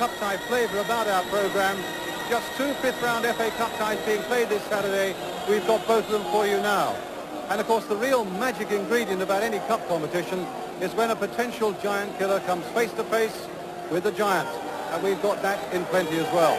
cup tie flavour about our programme. Just 2 fifth-round FA Cup ties being played this Saturday. We've got both of them for you now. And of course the real magic ingredient about any cup competition is when a potential giant killer comes face to face with the giant. And we've got that in plenty as well.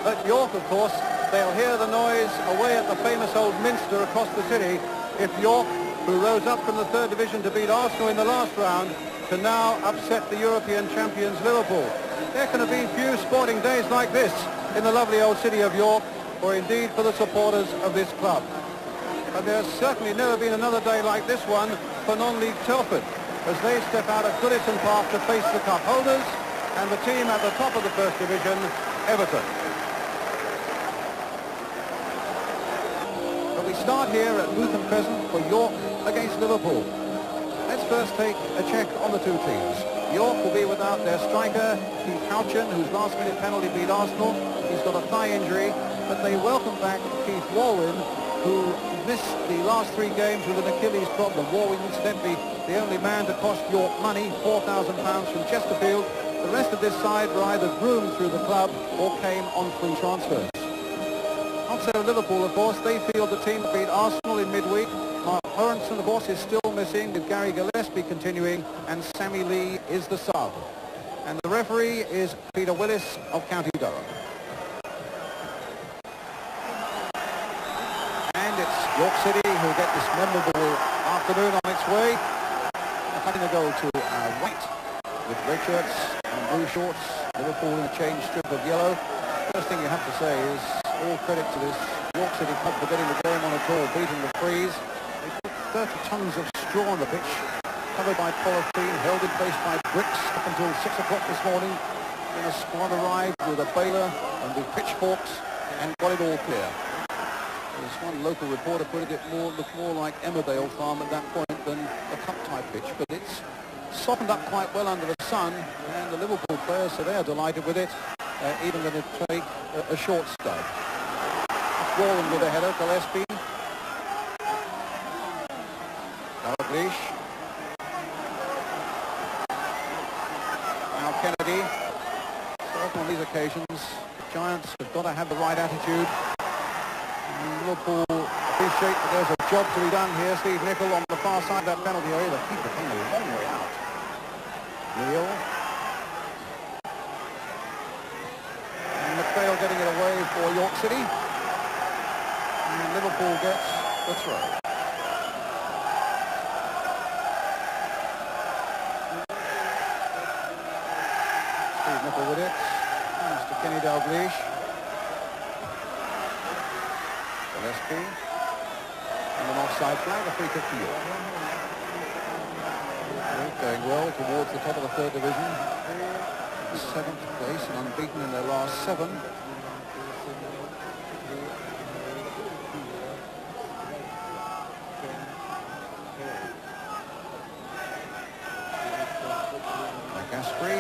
At York, of course, they'll hear the noise away at the famous old Minster across the city if York, who rose up from the third division to beat Arsenal in the last round, can now upset the European champions Liverpool. There can have been few sporting days like this in the lovely old city of York, or indeed for the supporters of this club. But there's certainly never been another day like this one for non-league Telford, as they step out of Goodison Park to face the cup holders and the team at the top of the first division, Everton. But we start here at Bootham Crescent for York against Liverpool. Let's first take a check on the two teams. York will be without their striker, Keith Houchin, whose last-minute penalty beat Arsenal. He's got a thigh injury, but they welcome back Keith Walwyn, who missed the last 3 games with an Achilles problem. Walwyn, incidentally, the only man to cost York money, £4,000 from Chesterfield. The rest of this side were either groomed through the club or came on free transfers. Not so Liverpool, of course. They feel the team beat Arsenal in midweek. Mark Lawrenson, of course, is still missing, with Gary Gillespie continuing, and Sammy Lee is the sub. And the referee is Peter Willis of County Durham. And it's York City who get this memorable afternoon on its way. Cutting the goal to white with red shirts and blue shorts. Liverpool in a change strip of yellow. First thing you have to say is all credit to this York City club for getting the game on at all, beating the freeze. They put 30 tons of straw on the pitch, covered by polythene, held in place by bricks up until 6 o'clock this morning. Then a squad arrived with a baler and with pitchforks and got it all clear. As one local reporter put it, looked more like Emmerdale Farm at that point than a cup-type pitch, but it's softened up quite well under the sun, and the Liverpool players, so they're delighted with it, even going to take a short stub. Wallen with a header, Gillespie. Dalglish. Now Kennedy. So often on these occasions, the Giants have got to have the right attitude. And Liverpool appreciate that there's a job to be done here. Steve Nicol on the far side of that penalty area. The keeper came a long way out. Neal. And McPhail getting it away for York City. And Liverpool gets the throw. Steve Nicol with it. Mr. Kenny Dalglish. Gillespie. And an offside flag, a free kick to York. Going well towards the top of the third division. 7th place and unbeaten in their last 7. Gaspery,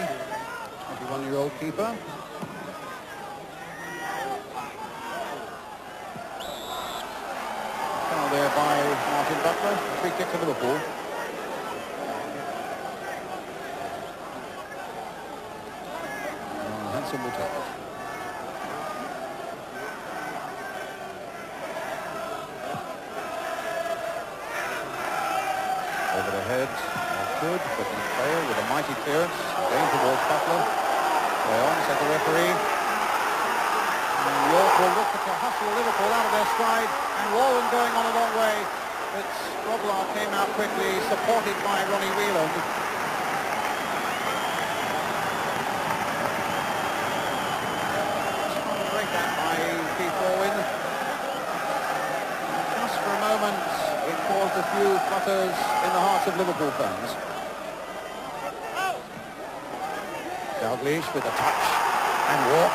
21-year-old keeper. Foul there by Martin Butler. Free kick to Liverpool. Hanson will take it. Over the head. Good, but McPhail with a mighty clearance, going towards Butler. Play on, said the referee. And York will look to hustle Liverpool out of their stride, and Wallen going on a long way. But Roblar came out quickly, supported by Ronnie Whelan. Trying to break that by Keith Walwyn. Just for a moment, it caused a few flutters in the hearts of Liverpool fans. Dalglish with a touch and walk,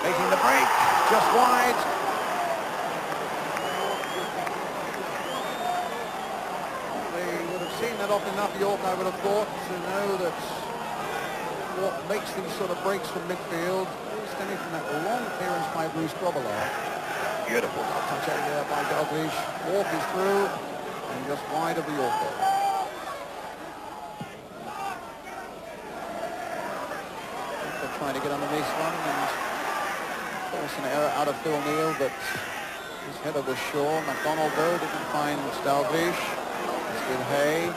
making the break, just wide. They would have seen that often enough, York, I would have thought, to know that what makes these sort of breaks from midfield, stemming from that long clearance by Bruce Grobbelaar. Beautiful touch out there by Dalglish. Walk is through and just wide of the York goal. trying to get underneath one and force an error out of Phil Neal, but his header was sure. McDonald, though, didn't find Dalglish. It's with Hay,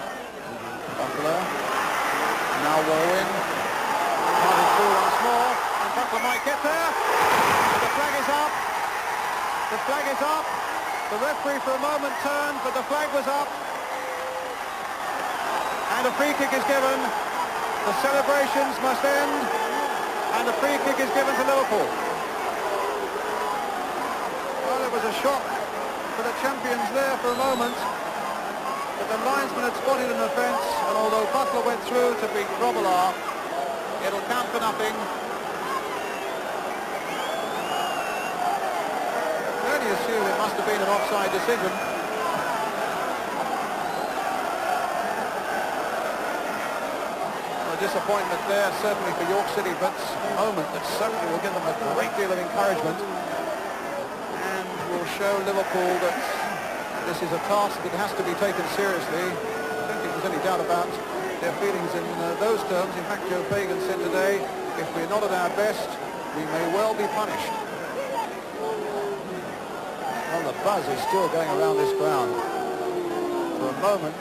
Butler, and now Warwin. Parted through once more, and Butler might get there. But the flag is up. The flag is up. The referee for a moment turned, but the flag was up. And a free kick is given. The celebrations must end, and the free kick is given to Liverpool. Well, it was a shock for the champions there for a moment, but the linesman had spotted an offence, and although Butler went through to beat Grobbelaar, it'll count for nothing. I only assume it must have been an offside decision. A disappointment there, certainly for York City, but a moment that certainly will give them a great deal of encouragement and will show Liverpool that this is a task that has to be taken seriously. I don't think there's any doubt about their feelings in those terms. In fact, Joe Fagan said today, if we're not at our best, we may well be punished. Well, the buzz is still going around this ground. For a moment,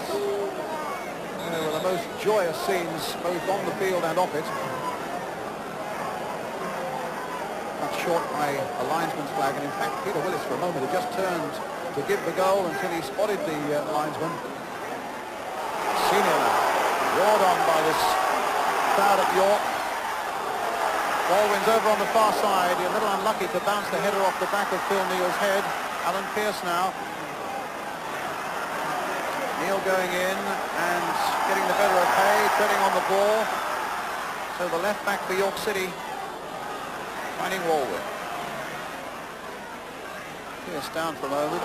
there were the most joyous scenes both on the field and off it. Cut short by a linesman's flag, and in fact Peter Willis for a moment had just turned to give the goal until he spotted the linesman. Senior now, roared on by this crowd at York. Ball wins over on the far side. He's a little unlucky to bounce the header off the back of Phil Neal's head. Alan Pearce now. Neal going in and getting the better of Hay, treading on the ball. So the left back for York City finding Walwyn. Pearce down for a moment.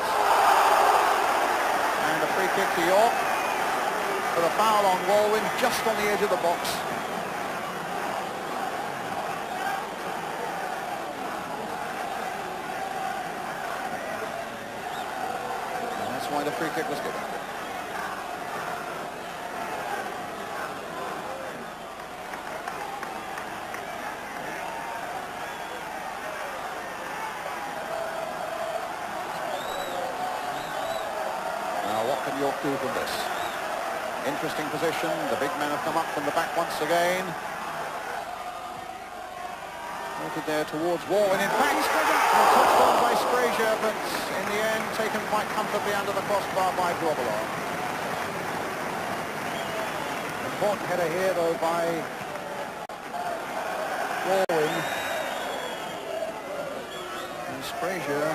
And a free kick to York. For a foul on Walwyn just on the edge of the box. And that's why the free kick was given. York do from this. Interesting position. The big men have come up from the back once again. Noted there towards Warwyn. In fact, touched on by Frazier, but in the end taken quite comfortably under the crossbar by Grobbelaar. Important header here though by Warwyn. And Frazier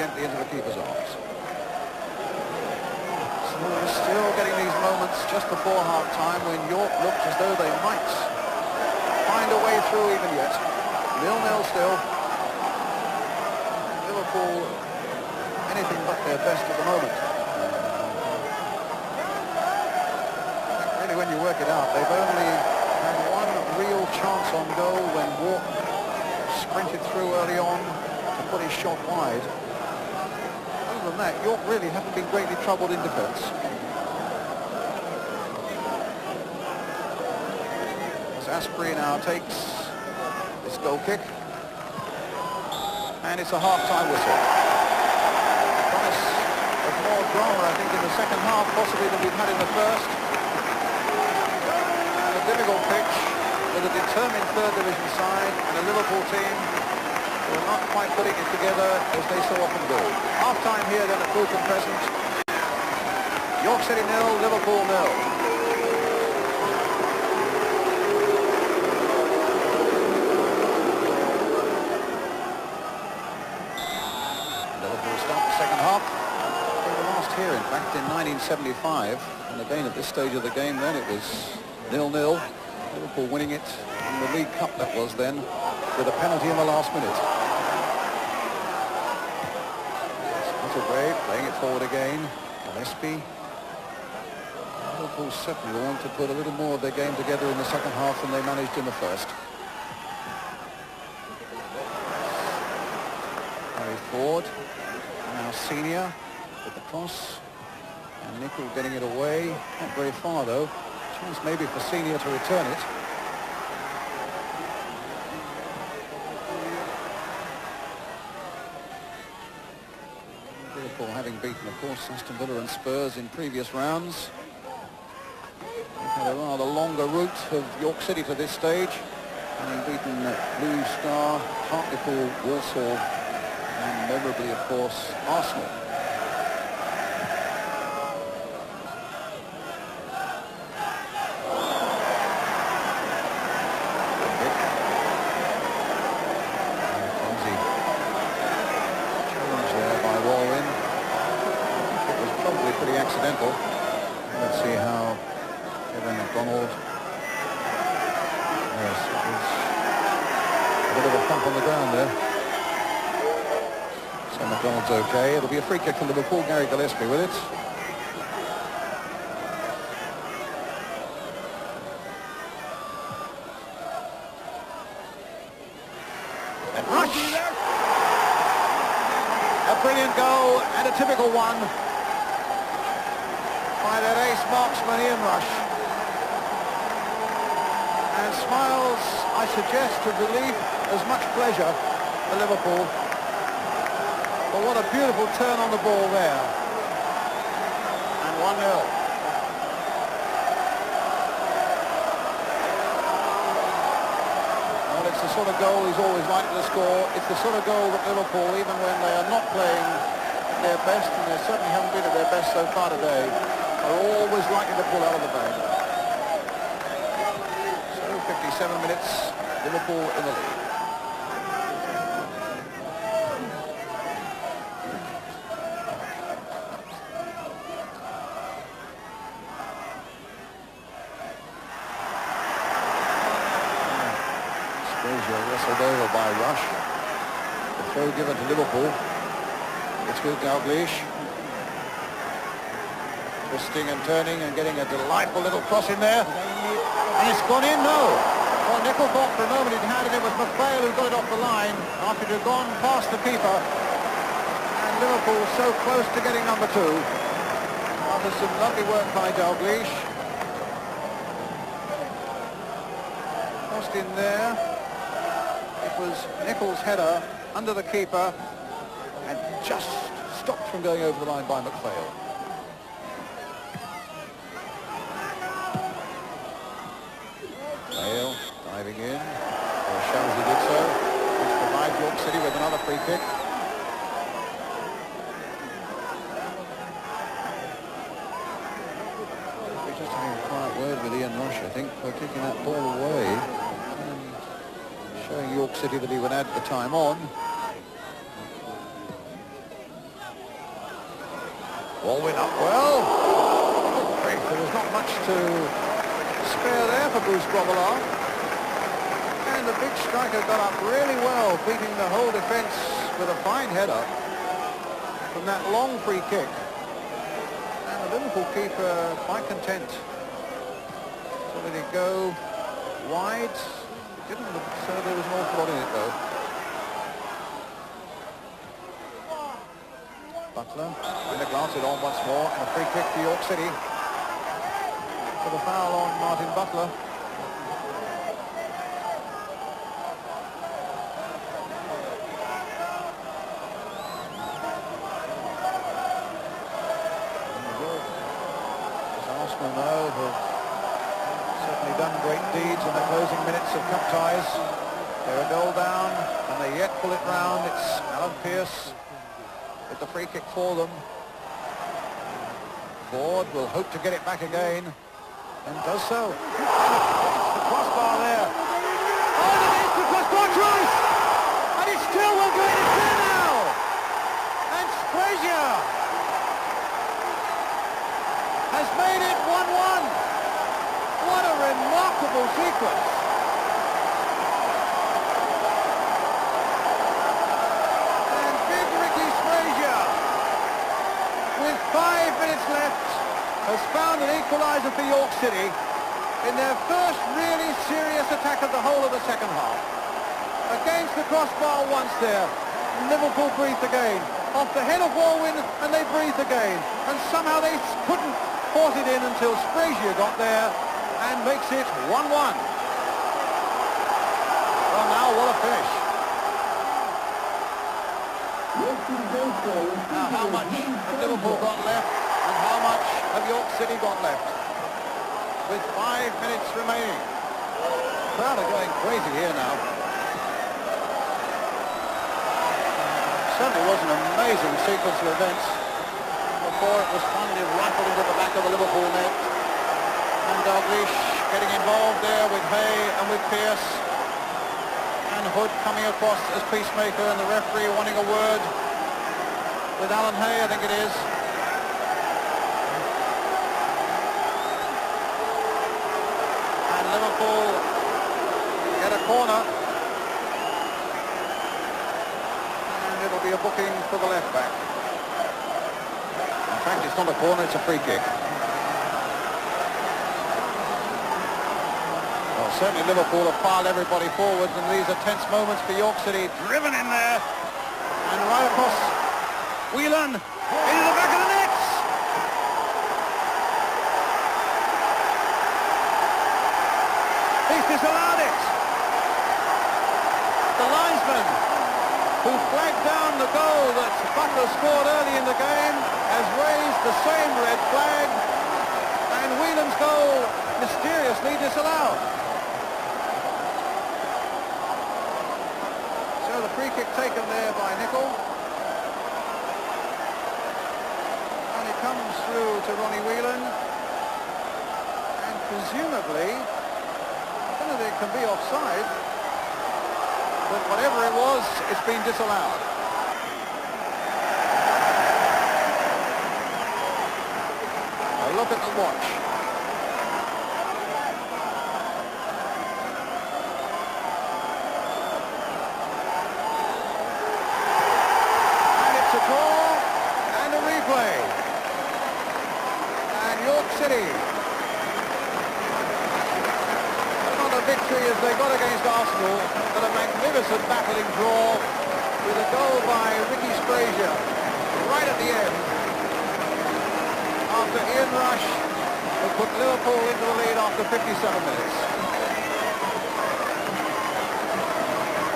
gently into the keeper's arms. We're still getting these moments just before half-time when York looked as though they might find a way through even yet. 0-0 still. Liverpool anything but their best at the moment. Really, when you work it out, they've only had one real chance on goal when York sprinted through early on to put his shot wide. Other than that, York really haven't been greatly troubled in defence. As Asprey now takes this goal kick, and it's a half-time whistle. Promise of more drama, I think, in the second half, possibly than we've had in the first. And a difficult pitch with a determined third division side and a Liverpool team who are not quite putting it together as they so often do. Half-time here then at Fulton Crescent. York City 0, Liverpool 0. Liverpool start the second half. They were last here, in fact, in 1975. And again, at this stage of the game then, it was 0-0. Liverpool winning it in the League Cup, that was then, with a penalty in the last minute. Brave playing it forward again. Gillespie. Liverpool certainly want to put a little more of their game together in the second half than they managed in the first. Very forward. Now Senior with the cross. And Nicol getting it away. Not very far though. Chance maybe for Senior to return it. Liverpool having beaten, of course, Aston Villa and Spurs in previous rounds. They've had a rather longer route of York City to this stage, having beaten Blue Star, Hartlepool, Walsall, and memorably, of course, Arsenal. Accidental. Let's see how Kevin McDonald. Yes, a bit of a thump on the ground there. So McDonald's okay. It'll be a free kick for Liverpool. Gary Gillespie with it. And Rush! A brilliant goal and a typical one by that ace marksman Ian Rush. And smiles, I suggest, of relief, as much pleasure for Liverpool. But what a beautiful turn on the ball there. And 1-0. Well, it's the sort of goal he's always likely to score. It's the sort of goal that Liverpool, even when they are not playing their best, and they certainly haven't been at their best so far today, are always likely to pull out of the bag. So 57 minutes, Liverpool in the lead. Sprazier wrestled over by Rush. The throw given to Liverpool. It's with Dalglish. Twisting and turning and getting a delightful little cross in there. And it's gone in, no. Well, Nicol thought for a moment he'd had it. It was McPhail who got it off the line after it had gone past the keeper. And Liverpool so close to getting number 2. After some lovely work by Dalglish. Crossed in there. It was Nicol's header under the keeper and just stopped from going over the line by McPhail. Bale diving in, or shows he did so, which provides York City with another free kick. We're just having a quiet word with Ian Rush, I think, for kicking that ball away and showing York City that he would add the time on. Ball went up well. There was not much to spare there for Bruce Grobbelaar. And the big striker got up really well, beating the whole defence with a fine header from that long free kick. And the Liverpool keeper quite content. So did it go wide? It didn't look so there was an awful lot in it though. Butler, and to glance it on once more, and a free kick for York City. For the foul on Martin Butler. As Arsenal know, have certainly done great deeds in the closing minutes of cup ties. They're a goal down, and they yet pull it round. It's Alan Pearce with the free kick for them. Ford will hope to get it back again, and does so. The crossbar there. Oh, and it is the crossbar choice! And it still will go in. It's there now! And Sprazier has made it 1-1. What a remarkable sequence. And big Ricky Sprazier, with 5 minutes left, has found an equalizer for York City in their first really serious attack of the whole of the second half. Against the crossbar once there, Liverpool breathed again. Off the head of Walwyn, and they breathed again. And somehow they couldn't force it in until Sprazier got there and makes it 1-1. Well, now what a finish. Now, how much have Liverpool got left, and how much have York City got left? With 5 minutes remaining. Crowd are going crazy here now. Certainly was an amazing sequence of events before it was finally rifled into the back of the Liverpool net. And Dalglish getting involved there with Hay and with Pearce. And Hood coming across as peacemaker, and the referee wanting a word with Alan Hay, I think it is. And Liverpool get a corner. And it'll be a booking for the left back. In fact, it's not a corner, it's a free kick. Well, certainly Liverpool have piled everybody forward, and these are tense moments for York City. Driven in there. And right across Whelan into the back of the nets. He's disallowed it. The linesman who flagged down the goal that Butler scored early in the game has raised the same red flag, and Whelan's goal mysteriously disallowed. So the free kick taken there by Nicol. Comes through to Ronnie Whelan, and presumably, I don't know that it can be offside, but whatever it was, it's been disallowed. A look at the watch. And it's a draw and a replay. York City, not a victory as they got against Arsenal, but a magnificent battling draw with a goal by Ricky Frazier right at the end, after Ian Rush had put Liverpool into the lead after 57 minutes.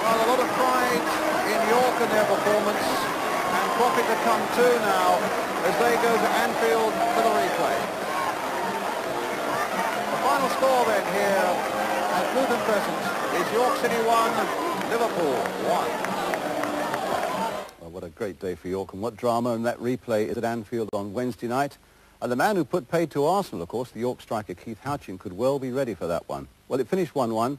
Well, a lot of pride in York and their performance, and profit to come too now as they go to Anfield for the replay. Final score then here at Luton Crescent is York City 1, Liverpool 1. Well, what a great day for York, and what drama, and that replay is at Anfield on Wednesday night. And the man who put paid to Arsenal, of course, the York striker Keith Houchin, could well be ready for that one. Well, it finished 1-1.